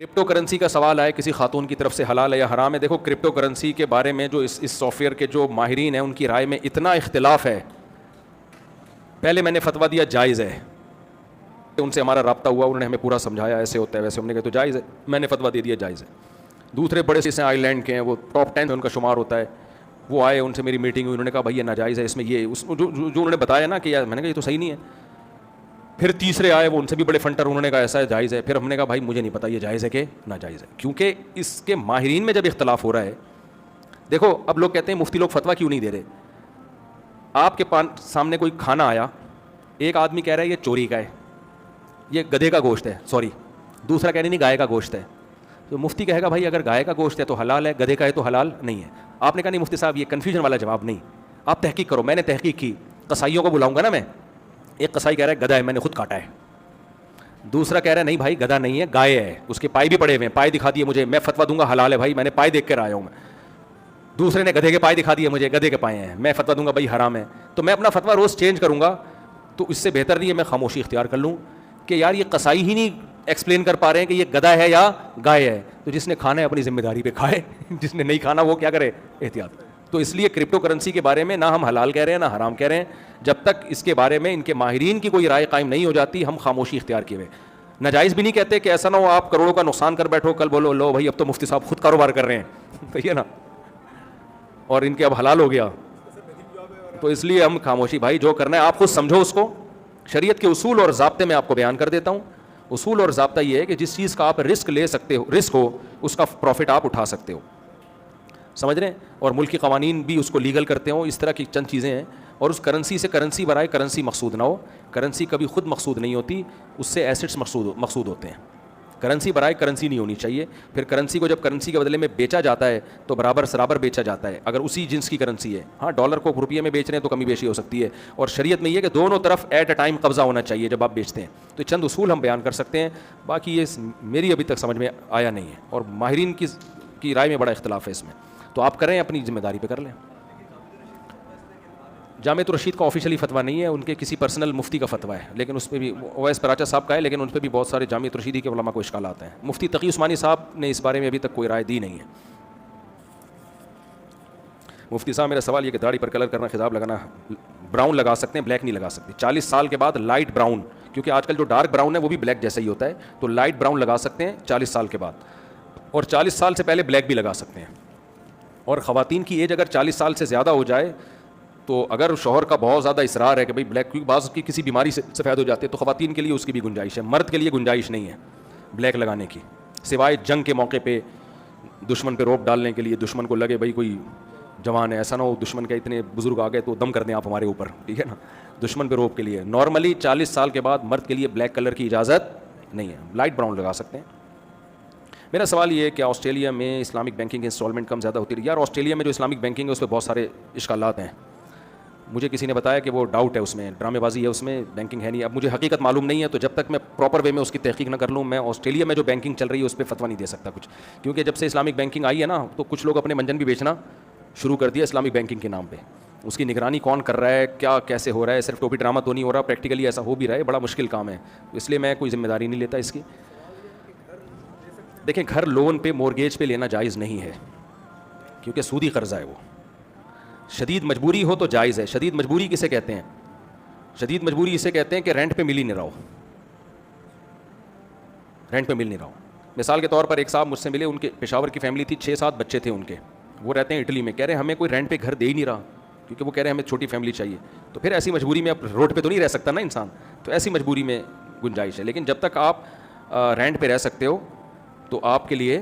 Crypto currency کا سوال آئے کسی خاتون کی طرف سے حلال ہے یا حرام ہے. دیکھو کرپٹو کرنسی کے بارے میں جو اس سافٹ ویئر کے جو ماہرین ہیں ان کی رائے میں اتنا اختلاف ہے. پہلے میں نے فتویٰ دیا جائز ہے, ان سے ہمارا رابطہ ہوا, انہوں نے ہمیں پورا سمجھایا ایسے ہوتا ہے ویسے, ہم نے کہا تو جائز ہے, میں نے فتویٰ دے دیا جائز ہے. دوسرے بڑے سے آئی لینڈ کے ہیں, وہ ٹاپ 10 میں ان کا شمار ہوتا ہے, وہ آئے, ان سے میری میٹنگ ہوئی, انہوں نے کہا بھائی یہ ناجائز ہے, اس میں یہ جو انہوں نے بتایا نا کہ یار, میں نے کہا یہ تو صحیح نہیں ہے. پھر تیسرے آئے, وہ ان سے بھی بڑے فنٹر, انہوں نے کہا ایسا ہے جائز ہے. پھر ہم نے کہا بھائی مجھے نہیں پتا یہ جائز ہے کہ ناجائز ہے, کیونکہ اس کے ماہرین میں جب اختلاف ہو رہا ہے. دیکھو اب لوگ کہتے ہیں مفتی لوگ فتویٰ کیوں نہیں دے رہے. آپ کے سامنے کوئی کھانا آیا, ایک آدمی کہہ رہا ہے یہ چوری کا ہے, یہ گدھے کا گوشت ہے, سوری, دوسرا کہہ رہے نہیں گائے کا گوشت ہے. تو مفتی کہے گا بھائی اگر گائے کا گوشت ہے تو حلال ہے, گدھے کا ہے تو حلال نہیں ہے. آپ نے کہا نہیں مفتی صاحب یہ کنفیوژن والا جواب نہیں, آپ تحقیق کرو. میں نے تحقیق کی, قصائیوں کو بلاؤں گا نا میں. ایک قصائی کہہ رہا ہے گدھا ہے, میں نے خود کاٹا ہے. دوسرا کہہ رہا ہے نہیں بھائی گدھا نہیں ہے, گائے ہے, اس کے پائے بھی پڑے ہوئے ہیں, پائے دکھا دیے مجھے, میں فتویٰ دوں گا حلال ہے بھائی, میں نے پائے دیکھ کر آیا ہوں. میں دوسرے نے گدھے کے پائے دکھا دیے مجھے, گدھے کے پائے ہیں, میں فتویٰ دوں گا بھائی حرام ہے. تو میں اپنا فتویٰ روز چینج کروں گا. تو اس سے بہتر نہیں ہے میں خاموشی اختیار کر لوں کہ یار یہ قصائی ہی نہیں ایکسپلین کر پا رہے ہیں کہ یہ گدھا ہے یا گائے ہے. تو جس نے کھانا ہے اپنی ذمہ داری پہ کھائے, جس نے نہیں کھانا وہ کیا کرے, احتیاط. تو اس لیے کرپٹو کرنسی کے بارے میں نہ ہم حلال کہہ رہے ہیں نہ حرام کہہ رہے ہیں, جب تک اس کے بارے میں ان کے ماہرین کی کوئی رائے قائم نہیں ہو جاتی ہم خاموشی اختیار کیے ہوئے. ناجائز بھی نہیں کہتے کہ ایسا نہ ہو آپ کروڑوں کا نقصان کر بیٹھو, کل بولو لو بھائی اب تو مفتی صاحب خود کاروبار کر رہے ہیں, صحیح ہے نا, اور ان کے اب حلال ہو گیا. تو اس لیے ہم خاموشی, بھائی جو کرنا ہے آپ خود سمجھو اس کو. شریعت کے اصول اور ضابطے میں آپ کو بیان کر دیتا ہوں. اصول اور ضابطہ یہ ہے کہ جس چیز کا آپ رسک لے سکتے ہو, رسک ہو, اس کا پروفٹ آپ اٹھا سکتے ہو, سمجھ رہے ہیں, اور ملکی قوانین بھی اس کو لیگل کرتے ہوں. اس طرح کی چند چیزیں ہیں. اور اس کرنسی سے کرنسی برائے کرنسی مقصود نہ ہو. کرنسی کبھی خود مقصود نہیں ہوتی, اس سے ایسٹس مقصود ہوتے ہیں. کرنسی برائے کرنسی نہیں ہونی چاہیے. پھر کرنسی کو جب کرنسی کے بدلے میں بیچا جاتا ہے تو برابر سرابر بیچا جاتا ہے, اگر اسی جنس کی کرنسی ہے. ہاں ڈالر کو روپیے میں بیچ رہے ہیں تو کمی بیشی ہو سکتی ہے, اور شریعت میں یہ کہ دونوں طرف ایٹ اے ٹائم قبضہ ہونا چاہیے جب آپ بیچتے ہیں. تو چند اصول ہم بیان کر سکتے ہیں, باقی یہ میری ابھی تک سمجھ میں آیا نہیں ہے, اور ماہرین کی رائے میں بڑا اختلاف ہے اس میں. تو آپ کریں اپنی ذمہ داری پہ کر لیں. جامعۃ الرشید کا آفیشیلی فتویٰ نہیں ہے, ان کے کسی پرسنل مفتی کا فتویٰ ہے, لیکن اس پہ بھی اویس پراچا صاحب کا ہے, لیکن ان پہ بھی بہت سارے جامعۃ الرشیدی کے علماء کو اشکالات ہیں. مفتی تقی عثمانی صاحب نے اس بارے میں ابھی تک کوئی رائے دی نہیں ہے. مفتی صاحب میرا سوال یہ کہ داڑھی پر کلر کرنا, خضاب لگانا, براؤن لگا سکتے ہیں, بلیک نہیں لگا سکتے. 40 سال کے بعد لائٹ براؤن, کیونکہ آج کل جو ڈارک براؤن ہے وہ بھی بلیک جیسا ہی ہوتا ہے, تو لائٹ براؤن لگا سکتے ہیں 40 سال کے بعد, اور 40 سال سے پہلے بلیک بھی لگا سکتے ہیں. اور خواتین کی ایج اگر 40 سال سے زیادہ ہو جائے تو اگر شوہر کا بہت زیادہ اصرار ہے کہ بھئی بلیک, کیونکہ بعض کی کسی بیماری سے سفید ہو جاتے ہیں, تو خواتین کے لیے اس کی بھی گنجائش ہے. مرد کے لیے گنجائش نہیں ہے بلیک لگانے کی, سوائے جنگ کے موقع پہ دشمن پہ روپ ڈالنے کے لیے. دشمن کو لگے بھئی کوئی جوان ہے, ایسا نہ ہو دشمن کے اتنے بزرگ آ گئے تو دم کر دیں آپ ہمارے اوپر, ٹھیک ہے نا, دشمن پہ روپ کے لیے. نارملی 40 سال کے بعد مرد کے لیے بلیک کلر کی اجازت نہیں ہے, لائٹ براؤن لگا سکتے ہیں. میرا سوال یہ ہے کہ آسٹریلیا میں اسلامک بینکنگ انسٹالمنٹ کم زیادہ ہوتی ہے. یار آسٹریلیا میں جو اسلامک بینکنگ ہے اس پہ بہت سارے اشکالات ہیں. مجھے کسی نے بتایا کہ وہ ڈاؤٹ ہے اس میں, ڈرامے بازی ہے اس میں, بینکنگ ہے نہیں. اب مجھے حقیقت معلوم نہیں ہے, تو جب تک میں پراپر وے میں اس کی تحقیق نہ کر لوں میں آسٹریلیا میں جو بینکنگ چل رہی ہے اس پہ فتویٰ نہیں دے سکتا کچھ. کیونکہ جب سے اسلامک بینکنگ آئی ہے نا, تو کچھ لوگ اپنے منجن بھی بیچنا شروع کر دیا اسلامک بینکنگ کے نام پہ. اس کی نگرانی کون کر رہا ہے, کیا کیسے ہو رہا ہے, صرف ٹوپی ڈرامہ تو نہیں ہو رہا, پریکٹیکلی ایسا ہو بھی رہا ہے, بڑا مشکل کام ہے. اس لیے میں کوئی ذمہ داری نہیں لیتا اس کی. دیکھیں گھر لون پہ مورگیج پہ لینا جائز نہیں ہے, کیونکہ سودی قرضہ ہے وہ. شدید مجبوری ہو تو جائز ہے. شدید مجبوری کسے کہتے ہیں, شدید مجبوری اسے کہتے ہیں کہ رینٹ پہ مل ہی نہیں رہا ہو, رینٹ پہ مل نہیں رہا ہو. مثال کے طور پر ایک صاحب مجھ سے ملے, ان کے پشاور کی فیملی تھی, 6-7 بچے تھے ان کے, وہ رہتے ہیں اٹلی میں. کہہ رہے ہمیں کوئی رینٹ پہ گھر دے ہی نہیں رہا, کیونکہ وہ کہہ رہے ہیں ہمیں چھوٹی فیملی چاہیے. تو پھر ایسی مجبوری میں اب روڈ پہ تو نہیں رہ سکتا نا انسان, تو ایسی مجبوری میں گنجائش ہے. لیکن جب تک آپ رینٹ پہ رہ سکتے ہو تو آپ کے لیے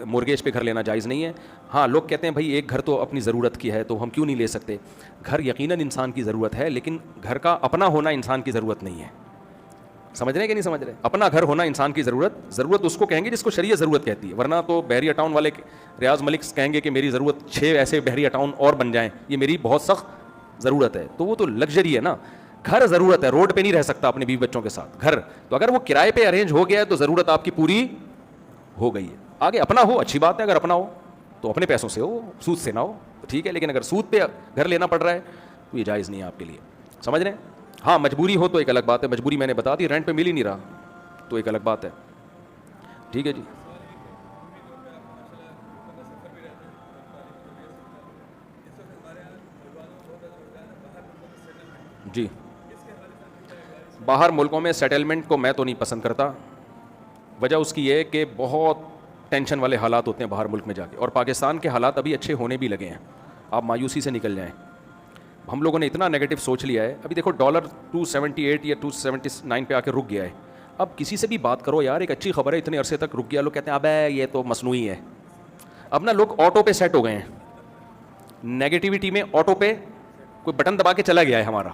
مورگیج پہ گھر لینا جائز نہیں ہے. ہاں لوگ کہتے ہیں بھائی ایک گھر تو اپنی ضرورت کی ہے تو ہم کیوں نہیں لے سکتے. گھر یقیناً انسان کی ضرورت ہے, لیکن گھر کا اپنا ہونا انسان کی ضرورت نہیں ہے. سمجھ رہے ہیں کہ نہیں سمجھ رہے. اپنا گھر ہونا انسان کی ضرورت اس کو کہیں گے جس کو شریعت ضرورت کہتی ہے. ورنہ تو بحریہ ٹاؤن والے ریاض ملک کہیں گے کہ میری ضرورت 6 ایسے بحریہ ٹاؤن اور بن جائیں, یہ میری بہت سخت ضرورت ہے. تو وہ تو لگژری ہے نا. گھر ضرورت ہے, روڈ پہ نہیں رہ سکتا اپنے بیوی بچوں کے ساتھ. گھر تو اگر وہ کرائے پہ ارینج ہو گیا ہے تو ضرورت آپ کی پوری ہو گئی ہے. آگے اپنا ہو اچھی بات ہے, اگر اپنا ہو تو اپنے پیسوں سے ہو, سود سے نہ ہو, ٹھیک ہے. لیکن اگر سود پہ گھر لینا پڑ رہا ہے تو یہ جائز نہیں ہے آپ کے لیے. سمجھ رہے ہیں. ہاں مجبوری ہو تو ایک الگ بات ہے, مجبوری میں نے بتا دی, رینٹ پہ مل ہی نہیں رہا تو ایک الگ بات ہے, ٹھیک ہے جی. جی باہر ملکوں میں سیٹلمنٹ کو میں تو نہیں پسند کرتا. وجہ اس کی یہ ہے کہ بہت ٹینشن والے حالات ہوتے ہیں باہر ملک میں جا کے, اور پاکستان کے حالات ابھی اچھے ہونے بھی لگے ہیں. آپ مایوسی سے نکل جائیں. ہم لوگوں نے اتنا نیگیٹو سوچ لیا ہے. ابھی دیکھو ڈالر 278 یا 279 پہ آ کے رک گیا ہے. اب کسی سے بھی بات کرو یار, ایک اچھی خبر ہے اتنے عرصے تک رک گیا, لوگ کہتے ہیں اب یہ تو مصنوعی ہے. اب نا لوگ آٹو پہ سیٹ ہو گئے ہیں, نیگیٹیوٹی میں آٹو پہ کوئی بٹن دبا کے چلا گیا ہے ہمارا.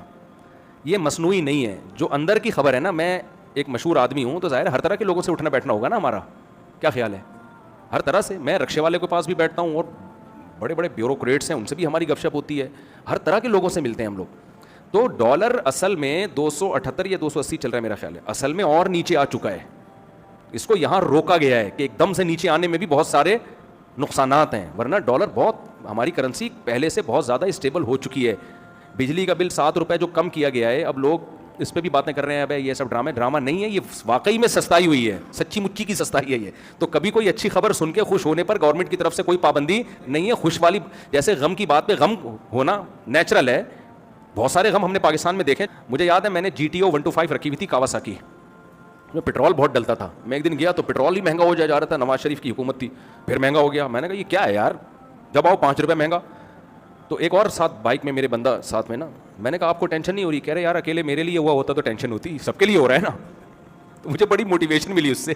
یہ مصنوعی نہیں ہے, جو اندر کی خبر ہے نا. میں ایک مشہور آدمی ہوں تو ظاہر ہر طرح کے لوگوں سے اٹھنا بیٹھنا ہوگا نا ہمارا. کیا خیال ہے؟ ہر طرح سے. میں رکشے والے کے پاس بھی بیٹھتا ہوں, اور بڑے بڑے بیوروکریٹس ہیں ان سے بھی ہماری گپ شپ ہوتی ہے. ہر طرح کے لوگوں سے ملتے ہیں ہم لوگ. تو ڈالر اصل میں 278 یا 280 چل رہا ہے میرا خیال ہے, اصل میں اور نیچے آ چکا ہے. اس کو یہاں روکا گیا ہے کہ ایک دم سے نیچے آنے میں بھی بہت سارے نقصانات ہیں, ورنہ ڈالر بہت, ہماری کرنسی پہلے سے بہت زیادہ اسٹیبل ہو چکی ہے. بجلی کا بل 7 روپے جو کم کیا گیا ہے, اب لوگ اس پہ بھی باتیں کر رہے ہیں ابے یہ سب ڈرامہ نہیں ہے, یہ واقعی میں سستائی ہوئی ہے, سچی مچی کی سستائی ہے یہ. تو کبھی کوئی اچھی خبر سن کے خوش ہونے پر گورنمنٹ کی طرف سے کوئی پابندی نہیں ہے. خوش والی جیسے غم کی بات پہ غم ہونا نیچرل ہے. بہت سارے غم ہم نے پاکستان میں دیکھے. مجھے یاد ہے میں نے GTO 125 رکھی ہوئی تھی کاواساکی میں, پیٹرول بہت ڈلتا تھا. میں ایک دن گیا تو پیٹرول ہی مہنگا ہو جا رہا تھا, نواز شریف کی حکومت تھی, پھر مہنگا ہو گیا. میں نے کہا یہ کیا ہے یار, جب آؤ 5 روپے مہنگا. تو ایک اور ساتھ بائک میں میرے بندہ ساتھ میں نا, میں نے کہا آپ کو ٹینشن نہیں ہو رہی؟ کہہ رہے یار اکیلے میرے لیے ہوا ہوتا تو ٹینشن ہوتی, سب کے لیے ہو رہا ہے نا. تو مجھے بڑی موٹیویشن ملی اس سے.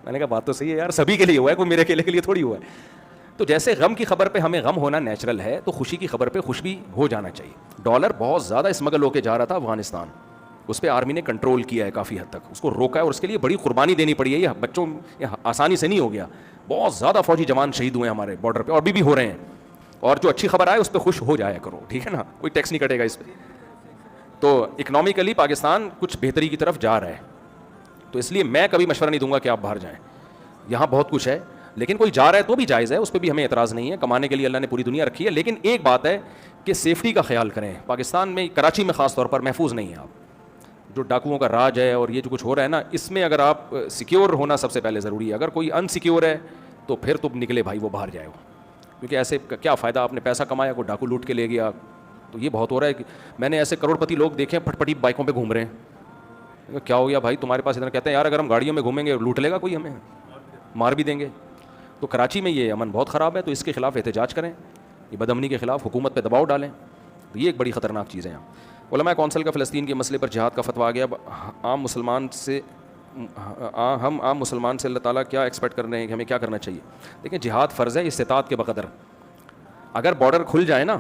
میں نے کہا بات تو صحیح ہے یار, سبھی کے لیے ہوا ہے, کوئی میرے اکیلے کے لیے تھوڑی ہوا ہے. تو جیسے غم کی خبر پہ ہمیں غم ہونا نیچرل ہے, تو خوشی کی خبر پہ خوش بھی ہو جانا چاہیے. ڈالر بہت زیادہ اسمگل ہو کے جا رہا تھا افغانستان, اس پہ آرمی نے کنٹرول کیا ہے کافی حد تک, اس کو روکا ہے, اور اس کے لیے بڑی قربانی دینی پڑی ہے. یہ بچوں آسانی سے نہیں ہو گیا, بہت زیادہ فوجی جوان شہید ہوئے ہیں ہمارے بارڈر پہ, اور بھی ہو رہے ہیں. اور جو اچھی خبر آئے اس پہ خوش ہو جایا کرو, ٹھیک ہے نا, کوئی ٹیکس نہیں کٹے گا اس پہ. تو اکنامکلی پاکستان کچھ بہتری کی طرف جا رہا ہے, تو اس لیے میں کبھی مشورہ نہیں دوں گا کہ آپ باہر جائیں. یہاں بہت کچھ ہے, لیکن کوئی جا رہا ہے تو بھی جائز ہے, اس پہ بھی ہمیں اعتراض نہیں ہے. کمانے کے لیے اللہ نے پوری دنیا رکھی ہے, لیکن ایک بات ہے کہ سیفٹی کا خیال کریں. پاکستان میں کراچی میں خاص طور پر محفوظ نہیں ہے آپ. جو ڈاکوؤں کا راج ہے اور یہ جو کچھ ہو رہا ہے نا, اس میں اگر آپ سیکیور ہونا سب سے پہلے ضروری ہے. اگر کوئی انسیکیور ہے تو پھر تو نکلے بھائی, وہ باہر جائے وہ, کیونکہ ایسے کیا فائدہ, آپ نے پیسہ کمایا, کوئی ڈاکو لوٹ کے لے گیا. تو یہ بہت ہو رہا ہے کہ میں نے ایسے کروڑ پتی لوگ دیکھے ہیں پھٹ پٹی بائکوں پہ گھوم رہے ہیں. کیا ہو گیا بھائی تمہارے پاس اتنا؟ کہتے ہیں یار اگر ہم گاڑیوں میں گھومیں گے لوٹ لے گا کوئی, ہمیں مار بھی دیں گے. تو کراچی میں یہ امن بہت خراب ہے, تو اس کے خلاف احتجاج کریں, یہ بدامنی کے خلاف حکومت پہ دباؤ ڈالیں. تو یہ ایک بڑی خطرناک چیز ہے. یہاں علماء کونسل کا فلسطین کے مسئلے پر جہاد کا فتویٰ آ گیا. عام مسلمان سے اللہ تعالیٰ کیا ایکسپیکٹ کر رہے ہیں کہ ہمیں کیا کرنا چاہیے؟ دیکھیں جہاد فرض ہے استطاعت کے بقدر. اگر بارڈر کھل جائے نا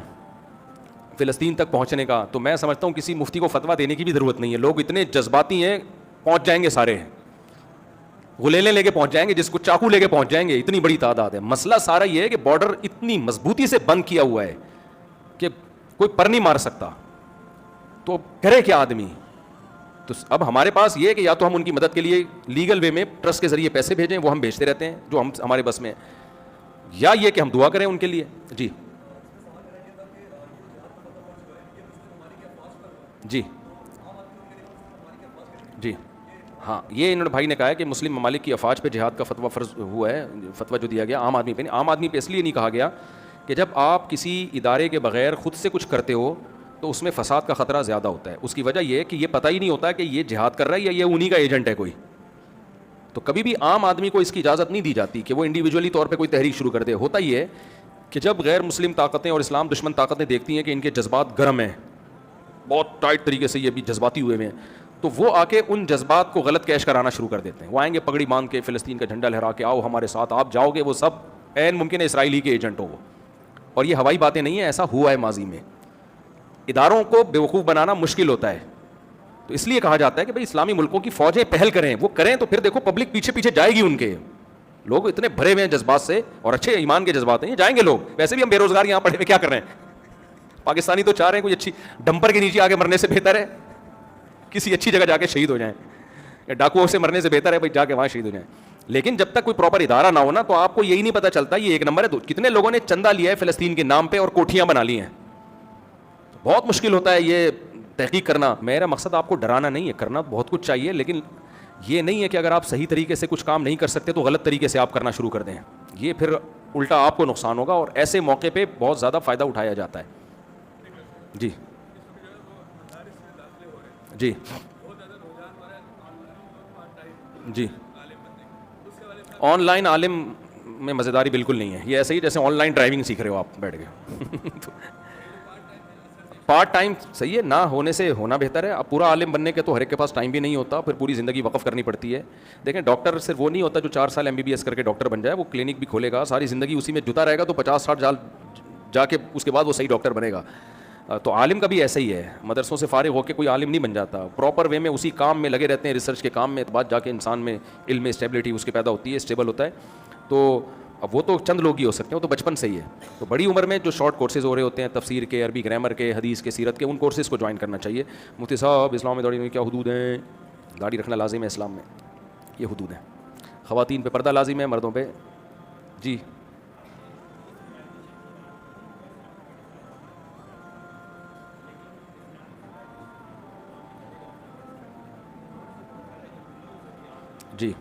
فلسطین تک پہنچنے کا, تو میں سمجھتا ہوں کسی مفتی کو فتویٰ دینے کی بھی ضرورت نہیں ہے. لوگ اتنے جذباتی ہیں, پہنچ جائیں گے سارے, غلیلیں لے کے پہنچ جائیں گے, جس کو چاقو لے کے پہنچ جائیں گے, اتنی بڑی تعداد ہے. مسئلہ سارا یہ ہے کہ بارڈر اتنی مضبوطی سے بند کیا ہوا ہے کہ کوئی پر نہیں مار سکتا, تو کرے کیا آدمی. تو اب ہمارے پاس یہ ہے کہ یا تو ہم ان کی مدد کے لیے لیگل وے میں ٹرسٹ کے ذریعے پیسے بھیجیں, وہ ہم بھیجتے رہتے ہیں جو ہمارے بس میں, یا یہ کہ ہم دعا کریں ان کے لیے. جی جی جی ہاں, یہ انہوں نے بھائی نے کہا ہے کہ مسلم ممالک کی افواج پہ جہاد کا فتویٰ فرض ہوا ہے. فتویٰ جو دیا گیا عام آدمی پہ نہیں. عام آدمی پہ اس لیے نہیں کہا گیا کہ جب آپ کسی ادارے کے بغیر خود سے کچھ کرتے ہو تو اس میں فساد کا خطرہ زیادہ ہوتا ہے. اس کی وجہ یہ ہے کہ یہ پتہ ہی نہیں ہوتا کہ یہ جہاد کر رہا ہے یا یہ انہی کا ایجنٹ ہے کوئی. تو کبھی بھی عام آدمی کو اس کی اجازت نہیں دی جاتی کہ وہ انڈیویجولی طور پہ کوئی تحریک شروع کر دے. ہوتا یہ ہے کہ جب غیر مسلم طاقتیں اور اسلام دشمن طاقتیں دیکھتی ہیں کہ ان کے جذبات گرم ہیں, بہت ٹائٹ طریقے سے یہ بھی جذباتی ہوئے ہیں, تو وہ آ کے ان جذبات کو غلط کیش کرانا شروع کر دیتے ہیں. وہ آئیں گے پگڑی باندھ کے, فلسطین کا جھنڈا لہرا کے, آؤ ہمارے ساتھ, آپ جاؤ گے, وہ سب عین ممکن ہے اسرائیلی کے ایجنٹ ہو وہ. اور یہ ہوائی باتیں نہیں ہیں, ایسا ہوا ہے ماضی میں. اداروں کو بیوقوف بنانا مشکل ہوتا ہے, تو اس لیے کہا جاتا ہے کہ بھائی اسلامی ملکوں کی فوجیں پہل کریں, وہ کریں تو پھر دیکھو پبلک پیچھے پیچھے جائے گی ان کے. لوگ اتنے بھرے ہوئے ہیں جذبات سے, اور اچھے ایمان کے جذبات ہیں, یہ جائیں گے لوگ. ویسے بھی ہم بے روزگار یہاں پڑے ہوئے کیا کر رہے ہیں, پاکستانی تو چاہ رہے ہیں کوئی اچھی ڈمپر کے نیچے آگے مرنے سے بہتر ہے کسی اچھی جگہ جا کے شہید ہو جائیں, یا ڈاکوؤں سے مرنے سے بہتر ہے بھائی جا کے وہاں شہید ہو جائیں. لیکن جب تک کوئی پراپر ادارہ نہ ہونا تو آپ کو یہی نہیں پتہ چلتا یہ ایک نمبر ہے. کتنے لوگوں نے چندہ لیا ہے فلسطین کے نام پہ اور کوٹھیاں بنا لی ہیں. بہت مشکل ہوتا ہے یہ تحقیق کرنا. میرا مقصد آپ کو ڈرانا نہیں ہے, کرنا بہت کچھ چاہیے, لیکن یہ نہیں ہے کہ اگر آپ صحیح طریقے سے کچھ کام نہیں کر سکتے تو غلط طریقے سے آپ کرنا شروع کر دیں. یہ پھر الٹا آپ کو نقصان ہوگا, اور ایسے موقع پہ بہت زیادہ فائدہ اٹھایا جاتا ہے. جی جی جی آن لائن عالم میں مزیداری بالکل نہیں ہے. یہ ایسے ہی جیسے آن لائن ڈرائیونگ سیکھ رہے ہو آپ بیٹھ کے. پارٹ ٹائم صحیح ہے, نہ ہونے سے ہونا بہتر ہے. اب پورا عالم بننے کے تو ہر ایک کے پاس ٹائم بھی نہیں ہوتا, پھر پوری زندگی وقف کرنی پڑتی ہے. دیکھیں ڈاکٹر صرف وہ نہیں ہوتا جو 4 سال MBBS کر کے ڈاکٹر بن جائے, وہ کلینک بھی کھولے گا, ساری زندگی اسی میں جتا رہے گا, تو 50-60 سال جا کے اس کے بعد وہ صحیح ڈاکٹر بنے گا. تو عالم کا بھی ایسا ہی ہے, مدرسوں سے فارغ ہو کے کوئی عالم نہیں بن جاتا, پراپر وے میں اسی کام میں لگے رہتے ہیں, ریسرچ کے کام میں, تو بعد جا کے انسان میں علم میں اسٹیبلٹی اس کے پیدا ہوتی ہے, اسٹیبل ہوتا ہے. تو اب وہ تو چند لوگ ہی ہو سکتے ہیں, وہ تو بچپن سے ہی ہے. تو بڑی عمر میں جو شارٹ کورسز ہو رہے ہوتے ہیں, تفسیر کے, عربی گرامر کے, حدیث کے, سیرت کے, ان کورسز کو جوائن کرنا چاہیے. مفتی صاحب اسلام میں داڑھی میں کیا حدود ہیں؟ داڑھی رکھنا لازم ہے اسلام میں, یہ حدود ہیں. خواتین پہ پردہ لازم ہے, مردوں پہ جی جی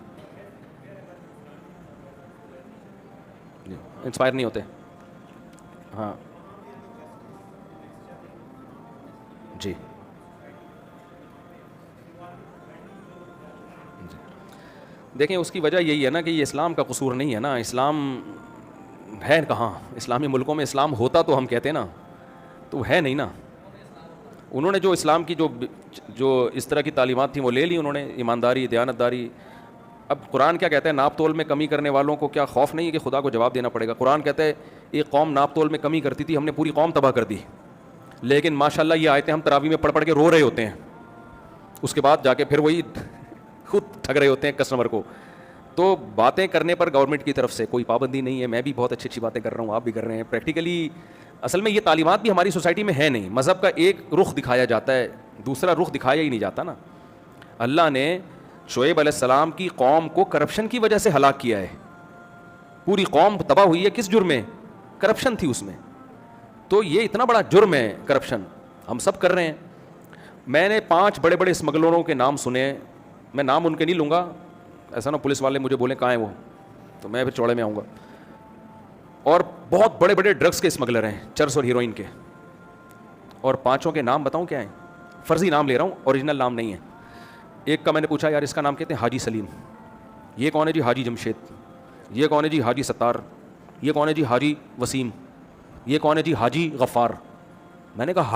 انسپائر نہیں ہوتے. ہاں جی دیکھیں اس کی وجہ یہی ہے نا کہ یہ اسلام کا قصور نہیں ہے نا. اسلام ہے کہاں؟ اسلامی ملکوں میں اسلام ہوتا تو ہم کہتے نا, تو ہے نہیں نا. انہوں نے جو اسلام کی جو اس طرح کی تعلیمات تھیں وہ لے لی انہوں نے, ایمانداری, دیانتداری. اب قرآن کیا کہتا ہے, ناپ تول میں کمی کرنے والوں کو کیا خوف نہیں ہے کہ خدا کو جواب دینا پڑے گا؟ قرآن کہتا ہے ایک قوم ناپ تول میں کمی کرتی تھی, ہم نے پوری قوم تباہ کر دی, لیکن ماشاءاللہ یہ آیتیں ہم تراویح میں پڑھ پڑھ کے رو رہے ہوتے ہیں, اس کے بعد جا کے پھر وہی خود ٹھگ رہے ہوتے ہیں کسٹمر کو. تو باتیں کرنے پر گورنمنٹ کی طرف سے کوئی پابندی نہیں ہے. میں بھی بہت اچھی اچھی باتیں کر رہا ہوں, آپ بھی کر رہے ہیں. پریکٹیکلی اصل میں یہ تعلیمات بھی ہماری سوسائٹی میں ہے نہیں. مذہب کا ایک رخ دکھایا جاتا ہے, دوسرا رخ دکھایا ہی نہیں جاتا نا. اللہ نے شعیب علیہ السلام کی قوم کو کرپشن کی وجہ سے ہلاک کیا ہے. پوری قوم تباہ ہوئی ہے کس جرم میں؟ کرپشن تھی اس میں. تو یہ اتنا بڑا جرم ہے کرپشن, ہم سب کر رہے ہیں. میں نے 5 بڑے بڑے اسمگلروں کے نام سنے, میں نام ان کے نہیں لوں گا, ایسا نہ پولیس والے مجھے بولیں کہاں ہیں وہ, تو میں پھر چوڑے میں آؤں گا. اور بہت بڑے بڑے ڈرگس کے اسمگلر ہیں, چرس اور ہیروئن کے, اور 5 کے نام بتاؤں کیا ہیں؟ فرضی نام لے رہا ہوں, اوریجنل نام نہیں ہے. ایک کا میں نے پوچھا یار اس کا نام کہتے ہیں حاجی سلیم, یہ کون ہے جی؟ حاجی جمشید. یہ کون ہے جی؟ حاجی ستار. یہ کون ہے جی؟ حاجی وسیم. یہ کون ہے جی؟ حاجی غفار. میں نے کہا